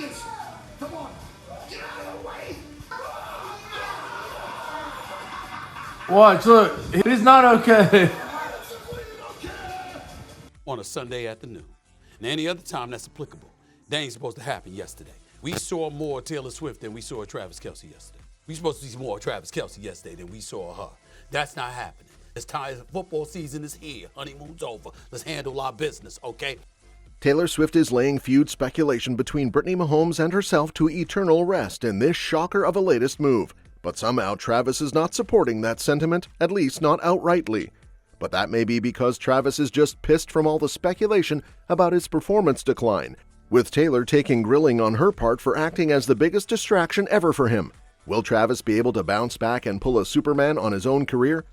this. Come on. Get out of the way. Watch, look. He's not okay. On a Sunday afternoon. And any other time that's applicable. That ain't supposed to happen yesterday. We saw more Taylor Swift than we saw Travis Kelce yesterday. We supposed to see more Travis Kelce yesterday than we saw her. That's not happening. It's time. Football season is here. Honeymoon's over. Let's handle our business, okay? Taylor Swift is laying feud speculation between Brittany Mahomes and herself to eternal rest in this shocker of a latest move. But somehow Travis is not supporting that sentiment, at least not outrightly. But that may be because Travis is just pissed from all the speculation about his performance decline, with Taylor taking grilling on her part for acting as the biggest distraction ever for him. Will Travis be able to bounce back and pull a Superman on his own career?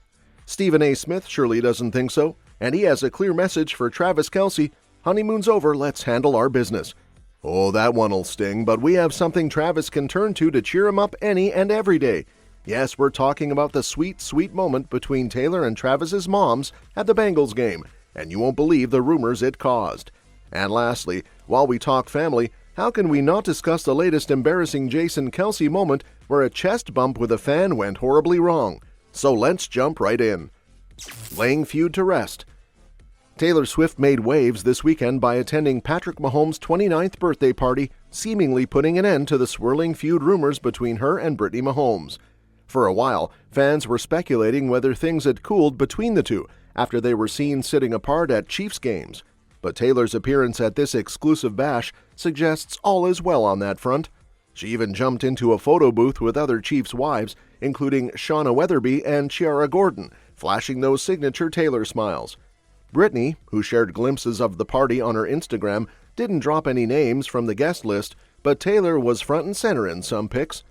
Stephan A. Smith surely doesn't think so, and he has a clear message for Travis Kelce: honeymoon's over, let's handle our business. Oh, that one'll sting, but we have something Travis can turn to cheer him up any and every day. Yes, we're talking about the sweet, sweet moment between Taylor and Travis's moms at the Bengals game, and you won't believe the rumors it caused. And lastly, while we talk family, how can we not discuss the latest embarrassing Jason Kelce moment where a chest bump with a fan went horribly wrong? So let's jump right in. Laying feud to rest. Taylor Swift made waves this weekend by attending Patrick Mahomes' 29th birthday party, seemingly putting an end to the swirling feud rumors between her and Brittany Mahomes. For a while, fans were speculating whether things had cooled between the two after they were seen sitting apart at Chiefs games. But Taylor's appearance at this exclusive bash suggests all is well on that front. She even jumped into a photo booth with other Chiefs wives, including Shauna Weatherby and Ciara Gordon, flashing those signature Taylor smiles. Brittany, who shared glimpses of the party on her Instagram, didn't drop any names from the guest list, but Taylor was front and center in some pics.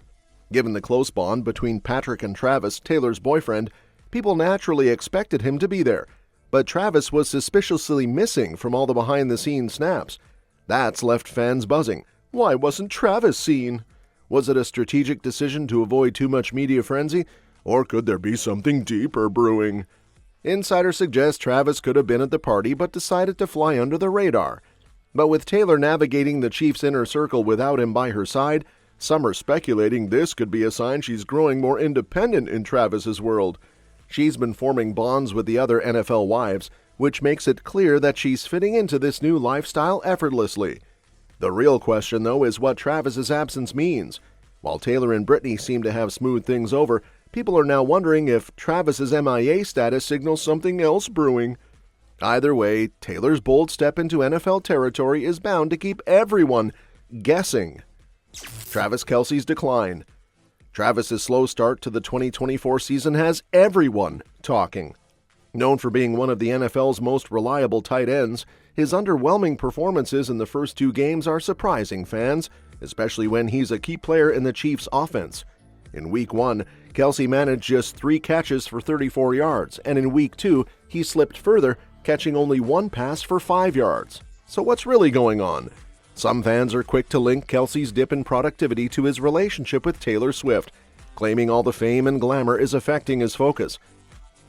Given the close bond between Patrick and Travis, Taylor's boyfriend, people naturally expected him to be there. But Travis was suspiciously missing from all the behind-the-scenes snaps. That's left fans buzzing. Why wasn't Travis seen? Was it a strategic decision to avoid too much media frenzy? Or could there be something deeper brewing? Insiders suggest Travis could have been at the party but decided to fly under the radar. But with Taylor navigating the Chiefs' inner circle without him by her side, some are speculating this could be a sign she's growing more independent in Travis's world. She's been forming bonds with the other NFL wives, which makes it clear that she's fitting into this new lifestyle effortlessly. The real question, though, is what Travis's absence means. While Taylor and Brittany seem to have smoothed things over, people are now wondering if Travis's MIA status signals something else brewing. Either way, Taylor's bold step into NFL territory is bound to keep everyone guessing. Travis Kelce's decline. Travis's slow start to the 2024 season has everyone talking. Known for being one of the NFL's most reliable tight ends, his underwhelming performances in the first two games are surprising fans, especially when he's a key player in the Chiefs' offense. In Week 1, Kelce managed just 3 catches for 34 yards, and in Week 2, he slipped further, catching only 1 pass for 5 yards. So what's really going on? Some fans are quick to link Kelce's dip in productivity to his relationship with Taylor Swift, claiming all the fame and glamour is affecting his focus.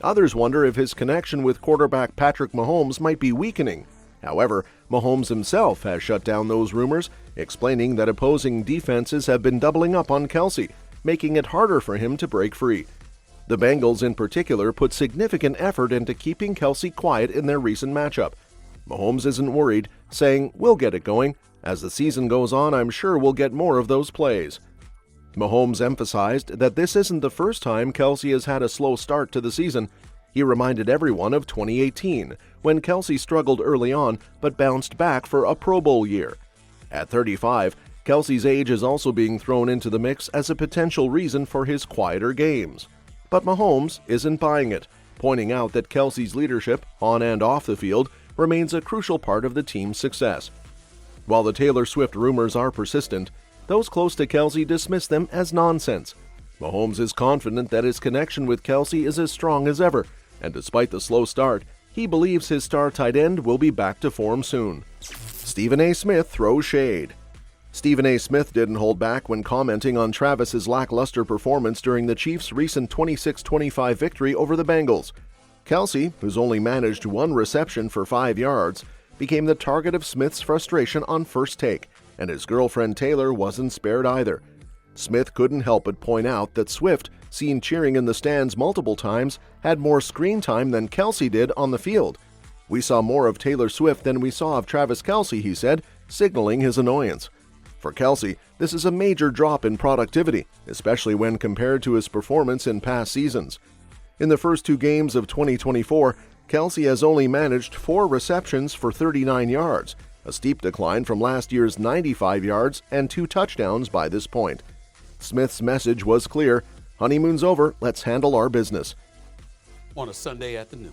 Others wonder if his connection with quarterback Patrick Mahomes might be weakening. However, Mahomes himself has shut down those rumors, explaining that opposing defenses have been doubling up on Kelce, making it harder for him to break free. The Bengals in particular put significant effort into keeping Kelce quiet in their recent matchup. Mahomes isn't worried, saying, "We'll get it going. As the season goes on, I'm sure we'll get more of those plays." Mahomes emphasized that this isn't the first time Kelce has had a slow start to the season. He reminded everyone of 2018, when Kelce struggled early on but bounced back for a Pro Bowl year. At 35, Kelce's age is also being thrown into the mix as a potential reason for his quieter games. But Mahomes isn't buying it, pointing out that Kelce's leadership, on and off the field, remains a crucial part of the team's success. While the Taylor Swift rumors are persistent, those close to Kelce dismiss them as nonsense. Mahomes is confident that his connection with Kelce is as strong as ever, and despite the slow start, he believes his star tight end will be back to form soon. Stephan A. Smith throws shade. Stephan A. Smith didn't hold back when commenting on Travis's lackluster performance during the Chiefs' recent 26-25 victory over the Bengals. Kelce, who's only managed 1 reception for 5 yards, became the target of Smith's frustration on First Take, and his girlfriend Taylor wasn't spared either. Smith couldn't help but point out that Swift, seen cheering in the stands multiple times, had more screen time than Kelce did on the field. "We saw more of Taylor Swift than we saw of Travis Kelce," he said, signaling his annoyance. For Kelce, this is a major drop in productivity, especially when compared to his performance in past seasons. In the first 2 games of 2024, Kelce has only managed 4 receptions for 39 yards, a steep decline from last year's 95 yards and 2 touchdowns by this point. Smith's message was clear: honeymoon's over, let's handle our business. On a Sunday afternoon,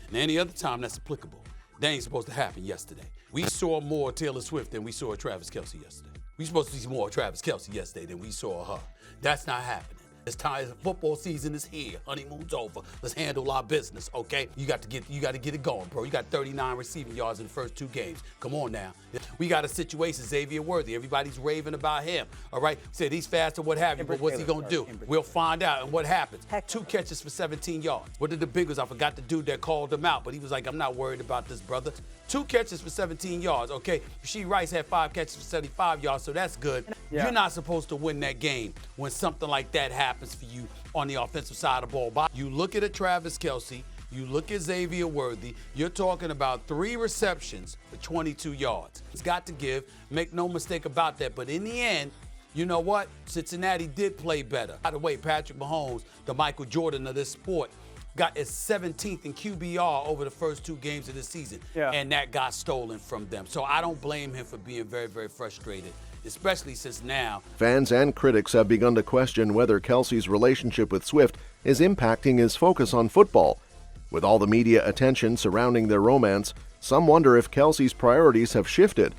and any other time that's applicable, that ain't supposed to happen yesterday. We saw more Taylor Swift than we saw Travis Kelce yesterday. We supposed to see more Travis Kelce yesterday than we saw her. That's not happening. It's time. Football season is here. Honeymoon's over. Let's handle our business, okay? You got to get it going, bro. You got 39 receiving yards in the first 2 games. Come on now. We got a situation, Xavier Worthy. Everybody's raving about him, all right? Said he's fast or what have you, but what's he gonna do? We'll find out. And what happens? 2 catches for 17 yards. What did the Bengals? I forgot the dude that called him out, but he was like, "I'm not worried about this, brother." 2 catches for 17 yards, okay? Rasheed Rice had 5 catches for 75 yards, so that's good. Yeah. You're not supposed to win that game when something like that happens for you on the offensive side of the ball. But you look at a Travis Kelce, you look at Xavier Worthy, you're talking about 3 receptions for 22 yards. It's got to give, make no mistake about that. But in the end, you know what? Cincinnati did play better. By the way, Patrick Mahomes, the Michael Jordan of this sport, got his 17th in QBR over the first 2 games of the season, and that got stolen from them. So I don't blame him for being very, very frustrated, especially since now fans and critics have begun to question whether Kelce's relationship with Swift is impacting his focus on football. With all the media attention surrounding their romance, some wonder if Kelce's priorities have shifted.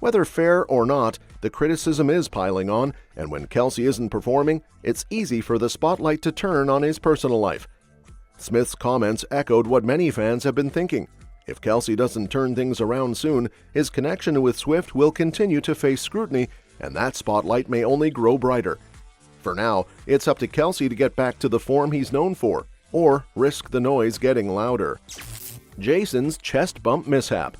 Whether fair or not, the criticism is piling on, and when Kelce isn't performing, it's easy for the spotlight to turn on his personal life. Smith's comments echoed what many fans have been thinking. If Kelce doesn't turn things around soon, his connection with Swift will continue to face scrutiny, and that spotlight may only grow brighter. For now, it's up to Kelce to get back to the form he's known for, or risk the noise getting louder. Jason's chest bump mishap.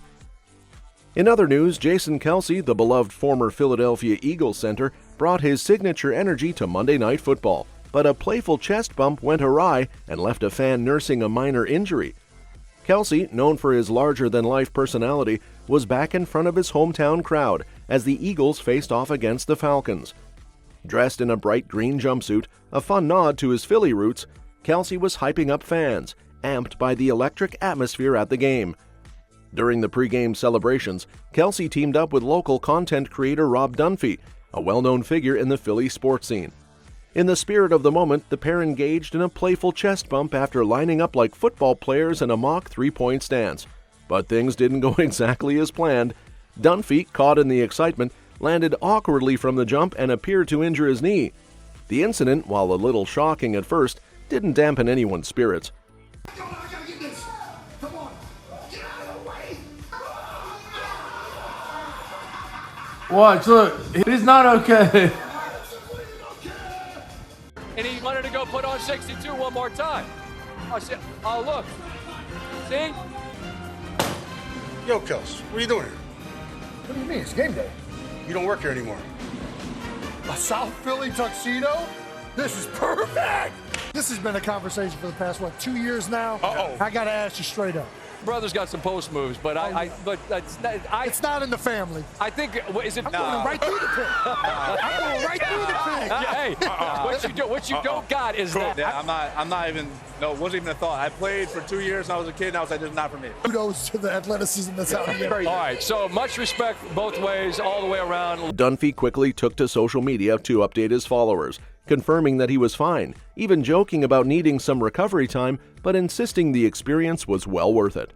In other news, Jason Kelce, the beloved former Philadelphia Eagles center, brought his signature energy to Monday Night Football, but a playful chest bump went awry and left a fan nursing a minor injury. Kelce, known for his larger-than-life personality, was back in front of his hometown crowd as the Eagles faced off against the Falcons. Dressed in a bright green jumpsuit, a fun nod to his Philly roots, Kelce was hyping up fans, amped by the electric atmosphere at the game. During the pregame celebrations, Kelce teamed up with local content creator Rob Dunphy, a well-known figure in the Philly sports scene. In the spirit of the moment, the pair engaged in a playful chest bump after lining up like football players in a mock 3-point stance. But things didn't go exactly as planned. Dunphy, caught in the excitement, landed awkwardly from the jump and appeared to injure his knee. The incident, while a little shocking at first, didn't dampen anyone's spirits. I gotta get this. Come on. Get out of the way. Watch, look, he's not okay. And he wanted to go put on 62 one more time. I said, oh, look. See? Yo, Kels, what are you doing here? What do you mean? It's game day. You don't work here anymore. A South Philly tuxedo? This is perfect. This has been a conversation for the past, 2 years now? Uh-oh. I gotta ask you straight up. Brother's got some post moves, but It's not in the family. I think, is it? I'm going right through the pit. I'm going right through the pit. Hey, what you don't got is that. Yeah, I'm not even, no, it wasn't even a thought. I played for 2 years when I was a kid, and I was like, this is not for me. Kudos to the athleticism that's out here. All right, so much respect both ways, all the way around. Dunphy quickly took to social media to update his followers, confirming that he was fine, even joking about needing some recovery time, but insisting the experience was well worth it.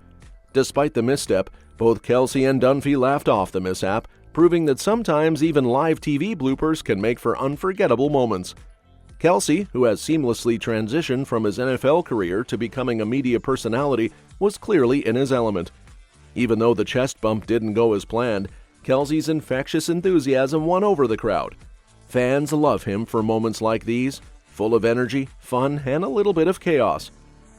Despite the misstep, both Kelce and Dunphy laughed off the mishap, proving that sometimes even live TV bloopers can make for unforgettable moments. Kelce, who has seamlessly transitioned from his NFL career to becoming a media personality, was clearly in his element. Even though the chest bump didn't go as planned, Kelce's infectious enthusiasm won over the crowd. Fans love him for moments like these, full of energy, fun, and a little bit of chaos.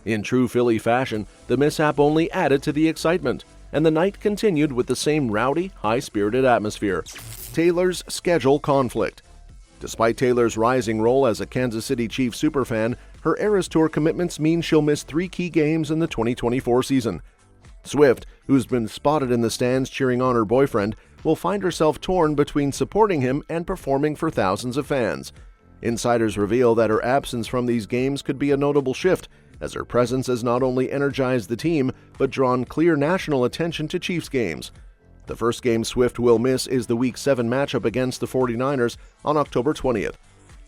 In true Philly fashion, the mishap only added to the excitement. and the night continued with the same rowdy, high-spirited atmosphere. Taylor's schedule conflict. Despite Taylor's rising role as a Kansas City Chiefs superfan, her Eras Tour commitments mean she'll miss 3 key games in the 2024 season. Swift, who's been spotted in the stands cheering on her boyfriend, will find herself torn between supporting him and performing for thousands of fans. Insiders reveal that her absence from these games could be a notable shift, as her presence has not only energized the team, but drawn clear national attention to Chiefs games. The first game Swift will miss is the Week 7 matchup against the 49ers on October 20th.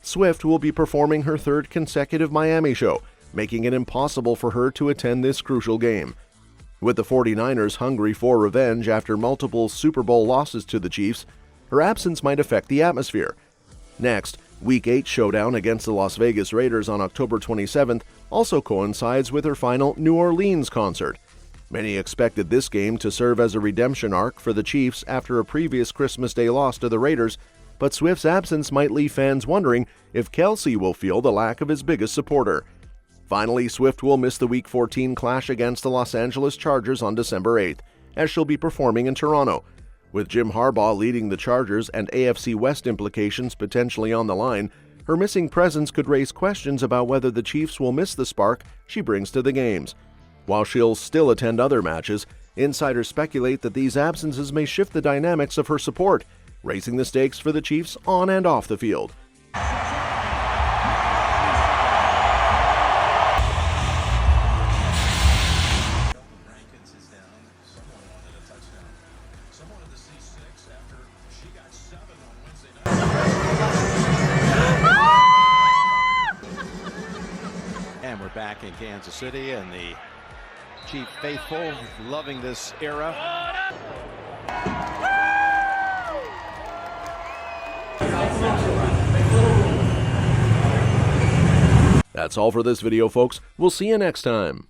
Swift will be performing her 3rd consecutive Miami show, making it impossible for her to attend this crucial game. With the 49ers hungry for revenge after multiple Super Bowl losses to the Chiefs, her absence might affect the atmosphere. Next, Week 8 showdown against the Las Vegas Raiders on October 27th also coincides with her final New Orleans concert. Many expected this game to serve as a redemption arc for the Chiefs after a previous Christmas Day loss to the Raiders, but Swift's absence might leave fans wondering if Kelce will feel the lack of his biggest supporter. Finally, Swift will miss the Week 14 clash against the Los Angeles Chargers on December 8th, as she'll be performing in Toronto. With Jim Harbaugh leading the Chargers and AFC West implications potentially on the line, her missing presence could raise questions about whether the Chiefs will miss the spark she brings to the games. While she'll still attend other matches, insiders speculate that these absences may shift the dynamics of her support, raising the stakes for the Chiefs on and off the field. And we're back in Kansas City, and the Chief faithful loving this era. That's all for this video, folks. We'll see you next time.